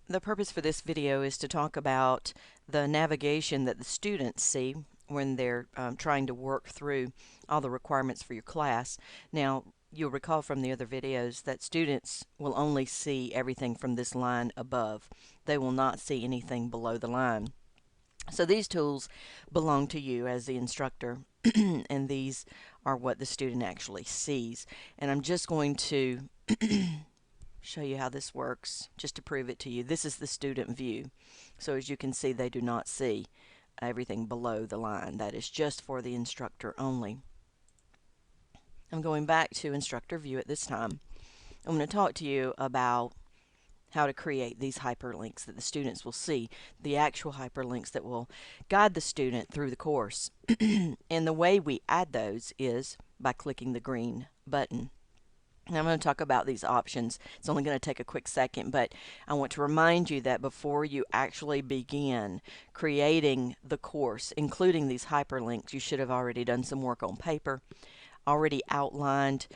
The purpose for this video is to talk about the navigation that the students see when they're trying to work through all the requirements for your class. Now, you'll recall from the other videos that students will only see everything from this line above. They will not see anything below the line. So these tools belong to you as the instructor, and these are what the student actually sees. And I'm just going to show you how this works just to prove it to you. This is the student view. So as you can see, they do not see everything below the line. That is just for the instructor only. I'm going back to instructor view at this time. I'm going to talk to you about how to create these hyperlinks that the students will see, the actual hyperlinks that will guide the student through the course. And the way we add those is by clicking the green button. Now I'm going to talk about these options. It's only going to take a quick second, but I want to remind you that before you actually begin creating the course, including these hyperlinks, you should have already done some work on paper, already outlined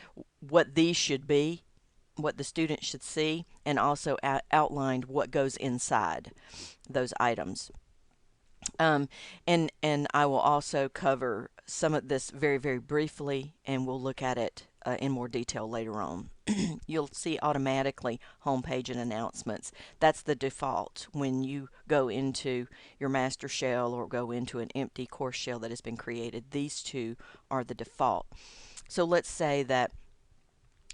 what these should be, what the student should see, and also outlined what goes inside those items. And I will also cover some of this very, very briefly, and we'll look at it in more detail later on. You'll see automatically homepage and announcements. That's the default when you go into your master shell or go into an empty course shell that has been created. These two are the default. So let's say that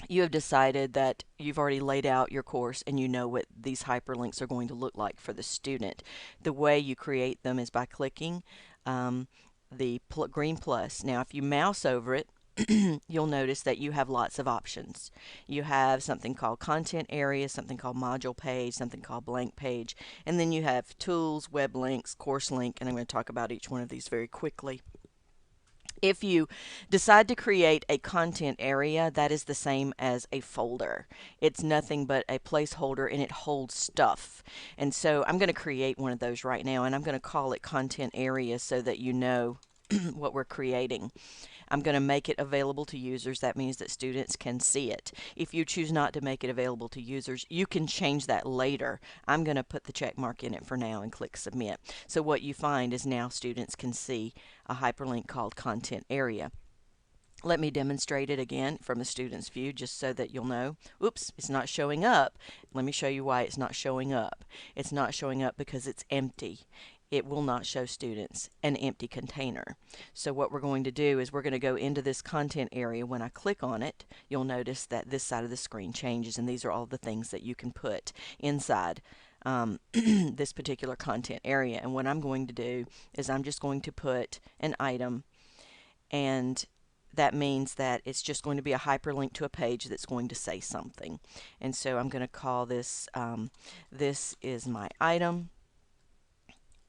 you have decided that you've already laid out your course and you know what these hyperlinks are going to look like for the student. The way you create them is by clicking the green plus. Now if you mouse over it, you'll notice that you have lots of options. You have something called content area, something called module page, something called blank page, and then you have tools, web links, course link, and I'm going to talk about each one of these very quickly. If you decide to create a content area, that is the same as a folder. It's nothing but a placeholder, and it holds stuff. And so I'm going to create one of those right now, and I'm going to call it content area so that you know what we're creating. I'm going to make it available to users. That means that students can see it. If you choose not to make it available to users, you can change that later. I'm going to put the check mark in it for now and click submit. So what you find is now students can see a hyperlink called content area. Let me demonstrate it again from the student's view just so that you'll know. Oops, it's not showing up. Let me show you why it's not showing up. It's not showing up because it's empty. It will not show students an empty container. So what we're going to do is we're going to go into this content area. When I click on it, you'll notice that this side of the screen changes, and these are all the things that you can put inside this particular content area. And what I'm going to do is I'm just going to put an item, and that means that it's just going to be a hyperlink to a page that's going to say something. And so I'm going to call this, this is my item.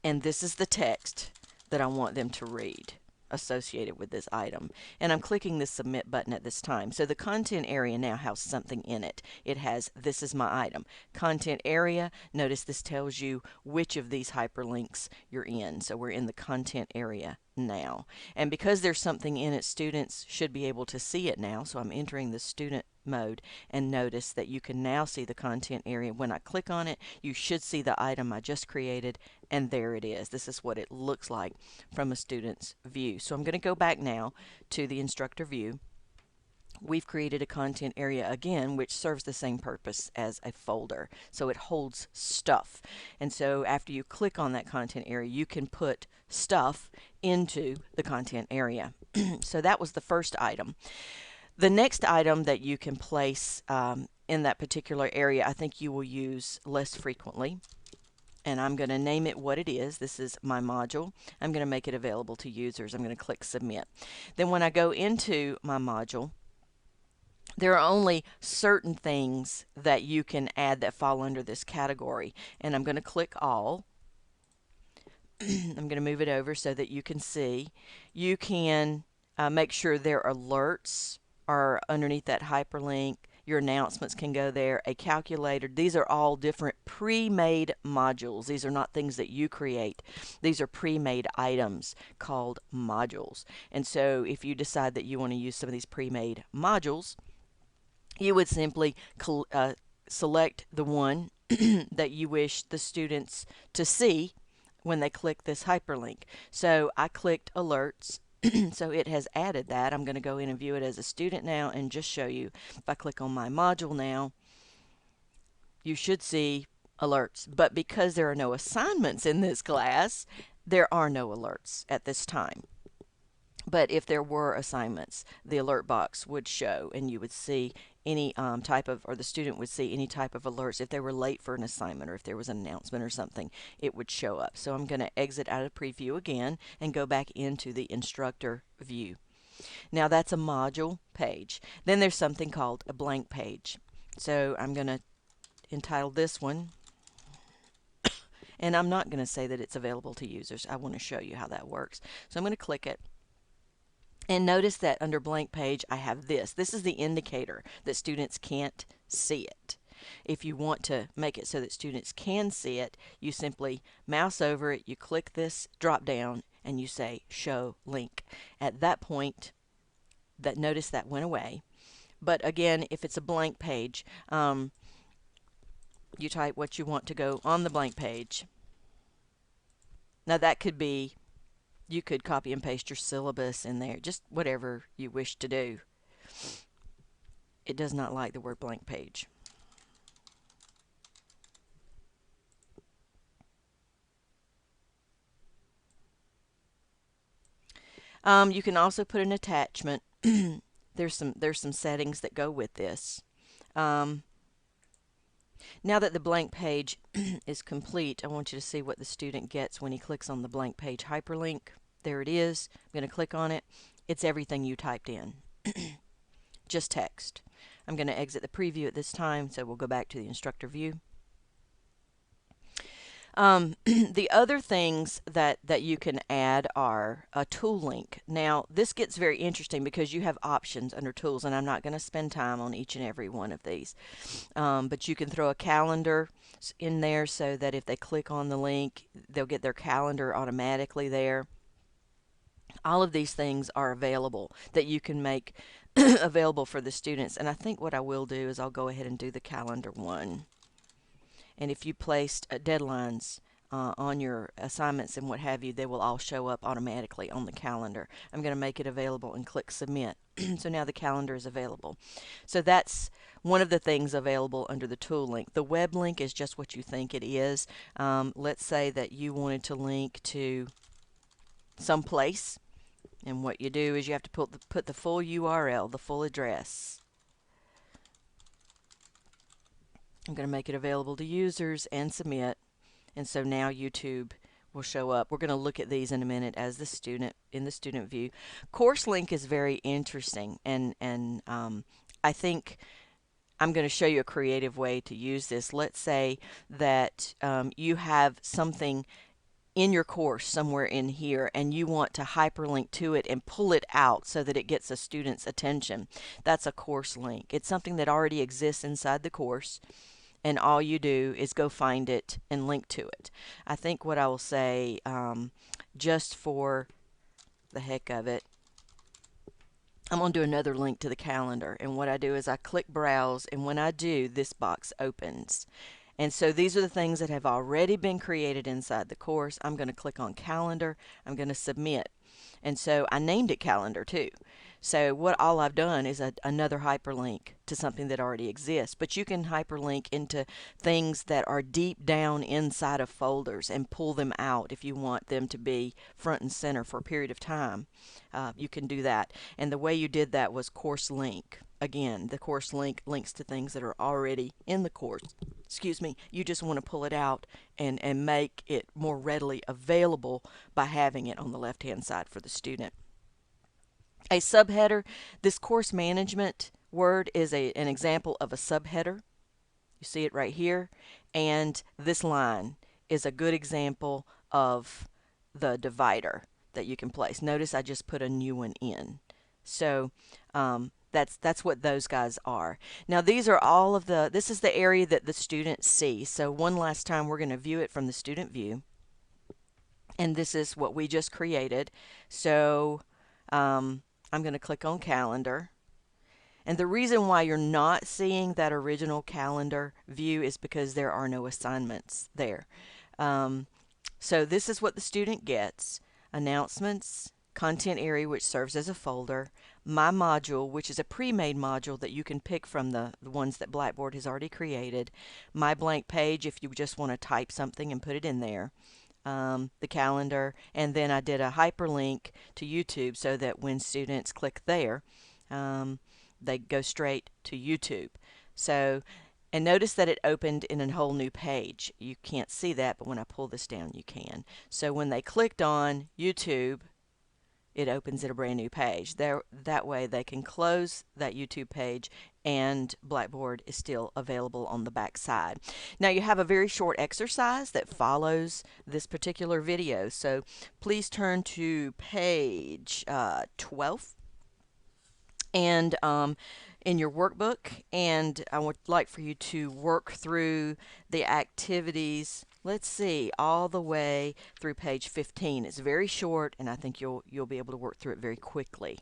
And this is the text that I want them to read associated with this item. And I'm clicking the submit button at this time. So the content area now has something in it. It has this is my item. Content area, notice this tells you which of these hyperlinks you're in. So we're in the content area now. And because there's something in it, students should be able to see it now. So I'm entering the student mode, and notice that you can now see the content area. When I click on it, you should see the item I just created, and there it is. This is what it looks like from a student's view. So I'm going to go back now to the instructor view. We've created a content area again, which serves the same purpose as a folder. So it holds stuff. And so after you click on that content area, you can put stuff into the content area. So that was the first item. The next item that you can place in that particular area, I think you will use less frequently. And I'm going to name it what it is. This is my module. I'm going to make it available to users. I'm going to click submit. Then when I go into my module, there are only certain things that you can add that fall under this category. And I'm going to click all. I'm going to move it over so that you can see. You can make sure their alerts are underneath that hyperlink. Your announcements can go there. A calculator. These are all different pre-made modules. These are not things that you create. These are pre-made items called modules. And so if you decide that you want to use some of these pre-made modules, you would simply select the one that you wish the students to see when they click this hyperlink. So I clicked alerts. So it has added that. I'm going to go in and view it as a student now and just show you. If I click on my module now, you should see alerts. But because there are no assignments in this class, there are no alerts at this time. But if there were assignments, the alert box would show and you would see any type of, or the student would see any type of alerts. If they were late for an assignment or if there was an announcement or something, it would show up. So I'm going to exit out of preview again and go back into the instructor view. Now that's a module page. Then there's something called a blank page. So I'm going to entitle this one, and I'm not going to say that it's available to users. I want to show you how that works. So I'm going to click it. And notice that under blank page, I have this. This is the indicator that students can't see it. If you want to make it so that students can see it, you simply mouse over it, you click this drop down, and you say show link. At that point, notice that went away. But again, if it's a blank page, you type what you want to go on the blank page. Now that could be, you could copy and paste your syllabus in there, just whatever you wish to do. It does not like the word blank page. You can also put an attachment. There's some settings that go with this. Now that the blank page is complete, I want you to see what the student gets when he clicks on the blank page hyperlink. There it is. I'm going to click on it. It's everything you typed in. Just text. I'm going to exit the preview at this time, so we'll go back to the instructor view. The other things that you can add are a tool link. Now, this gets very interesting because you have options under tools, and I'm not going to spend time on each and every one of these. But you can throw a calendar in there so that if they click on the link, they'll get their calendar automatically there. All of these things are available that you can make available for the students. And I think what I will do is I'll go ahead and do the calendar one. And if you placed deadlines on your assignments and what have you, they will all show up automatically on the calendar. I'm going to make it available and click submit. So now the calendar is available. So that's one of the things available under the tool link. The web link is just what you think it is. Let's say that you wanted to link to some place, and what you do is you have to put the full URL, the full address. I'm going to make it available to users and submit, and so now YouTube will show up. We're going to look at these in a minute as the student in the student view. Course link is very interesting, and I think I'm going to show you a creative way to use this. Let's say that you have something in your course somewhere in here and you want to hyperlink to it and pull it out so that it gets a student's attention. That's a course link. It's something that already exists inside the course, and all you do is go find it and link to it. I think what I will say, just for the heck of it, I'm going to do another link to the calendar, and what I do is I click browse, and when I do, this box opens. And so these are the things that have already been created inside the course. I'm going to click on calendar. I'm going to submit. And so I named it calendar too. So what all I've done is another hyperlink to something that already exists. But you can hyperlink into things that are deep down inside of folders and pull them out if you want them to be front and center for a period of time. You can do that. And the way you did that was course link. Again, the course link links to things that are already in the course. Excuse me, you just want to pull it out and make it more readily available by having it on the left-hand side for the student. A subheader, this course management word is an example of a subheader. You see it right here. And this line is a good example of the divider that you can place. Notice I just put a new one in. So that's what those guys are. Now these are all of this is the area that the students see. So one last time we're going to view it from the student view. And this is what we just created. So I'm going to click on calendar. And the reason why you're not seeing that original calendar view is because there are no assignments there. So this is what the student gets: announcements, content area, which serves as a folder, my module, which is a pre-made module that you can pick from the ones that Blackboard has already created, my blank page if you just want to type something and put it in there, the calendar, and then I did a hyperlink to YouTube so that when students click there, they go straight to YouTube. So, and notice that it opened in a whole new page. You can't see that, but when I pull this down, you can. So when they clicked on YouTube, it opens in a brand new page. That way they can close that YouTube page and Blackboard is still available on the back side. Now you have a very short exercise that follows this particular video. So please turn to page 12 and in your workbook, and I would like for you to work through the activities, let's see, all the way through page 15. It's very short and I think you'll be able to work through it very quickly.